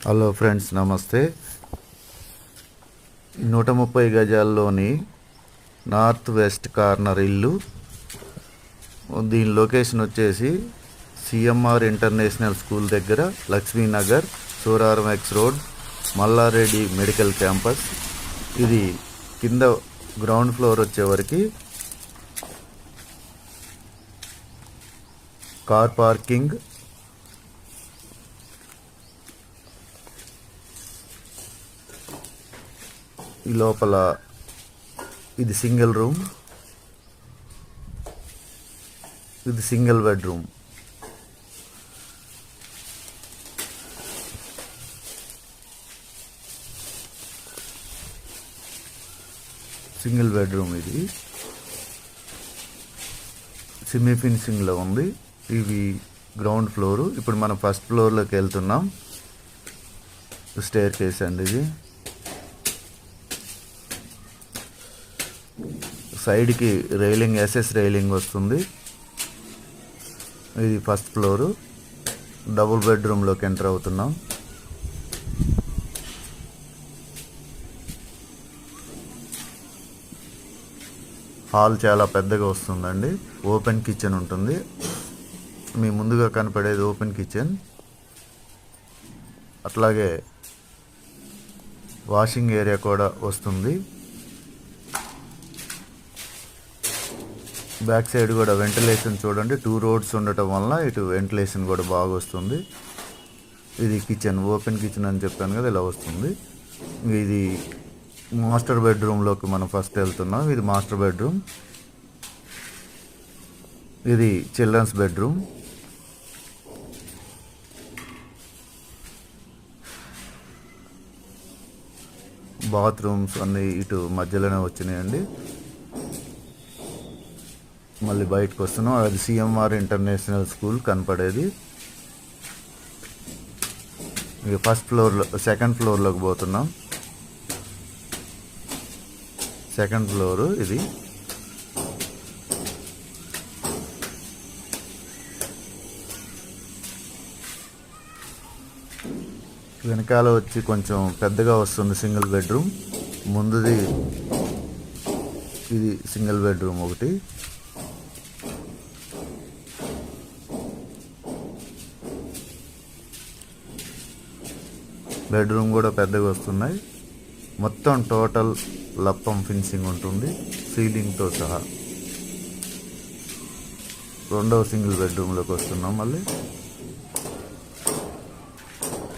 Hello friends, నమస్తే. 130 గజాల్లోని north west corner ఇల్లు. దీని లొకేషన్ వచ్చేసి సిఎంఆర్ ఇంటర్నేషనల్ స్కూల్ దగ్గర, Lakshminagar, Suraram X road, Malla Reddy medical campus. ఇది కింద గ్రౌండ్ ఫ్లోర్ వచ్చేవరకు కార్ పార్కింగ్, ఈ లోపల ఇది సింగిల్ రూమ్, ఇది సింగిల్ బెడ్రూమ్. సింగిల్ బెడ్రూమ్ ఇది సెమీ ఫినిషింగ్లో ఉంది. ఇవి గ్రౌండ్ ఫ్లోరు. ఇప్పుడు మనం ఫస్ట్ ఫ్లోర్లోకి వెళ్తున్నాం. స్టేర్ కేస్ అండి ఇది. సైడ్కి రైలింగ్, ఎస్ఎస్ రైలింగ్ వస్తుంది. ఇది ఫస్ట్ ఫ్లోరు. డబుల్ బెడ్రూమ్లోకి ఎంటర్ అవుతున్నాం. హాల్ చాలా పెద్దగా వస్తుందండి. ఓపెన్ కిచెన్ ఉంటుంది. మీ ముందుగా కనపడేది ఓపెన్ కిచెన్. అట్లాగే వాషింగ్ ఏరియా కూడా వస్తుంది. బ్యాక్ సైడ్ కూడా వెంటిలేషన్ చూడండి. 2 రోడ్స్ ఉండటం వల్ల ఇటు వెంటిలేషన్ కూడా బాగా వస్తుంది. ఇది కిచెన్, ఓపెన్ కిచెన్ అని చెప్పాను కదా, ఇలా వస్తుంది. ఇది మాస్టర్ బెడ్రూమ్లోకి మనం ఫస్ట్ వెళ్తున్నాం. ఇది మాస్టర్ బెడ్రూమ్. ఇది చిల్డ్రన్స్ బెడ్రూమ్. బాత్రూమ్స్ అన్నీ ఇటు మధ్యలోనే వచ్చినాయండి. మళ్ళీ బయటకు వస్తున్నాం. అది సిఎంఆర్ ఇంటర్నేషనల్ స్కూల్ కనపడేది. ఇక ఫస్ట్ ఫ్లోర్లో, సెకండ్ ఫ్లోర్లోకి పోతున్నాం. సెకండ్ ఫ్లోరు ఇది. వెనకాల వచ్చి కొంచెం పెద్దగా వస్తుంది సింగిల్ బెడ్రూమ్. ముందుది ఇది సింగిల్ బెడ్రూమ్ ఒకటి. బెడ్రూమ్ కూడా పెద్దగా వస్తున్నాయి. మొత్తం టోటల్ లప్పం ఫినిషింగ్ ఉంటుంది సీలింగ్తో సహా. రెండవ సింగిల్ బెడ్రూమ్లోకి వస్తున్నాం మళ్ళీ.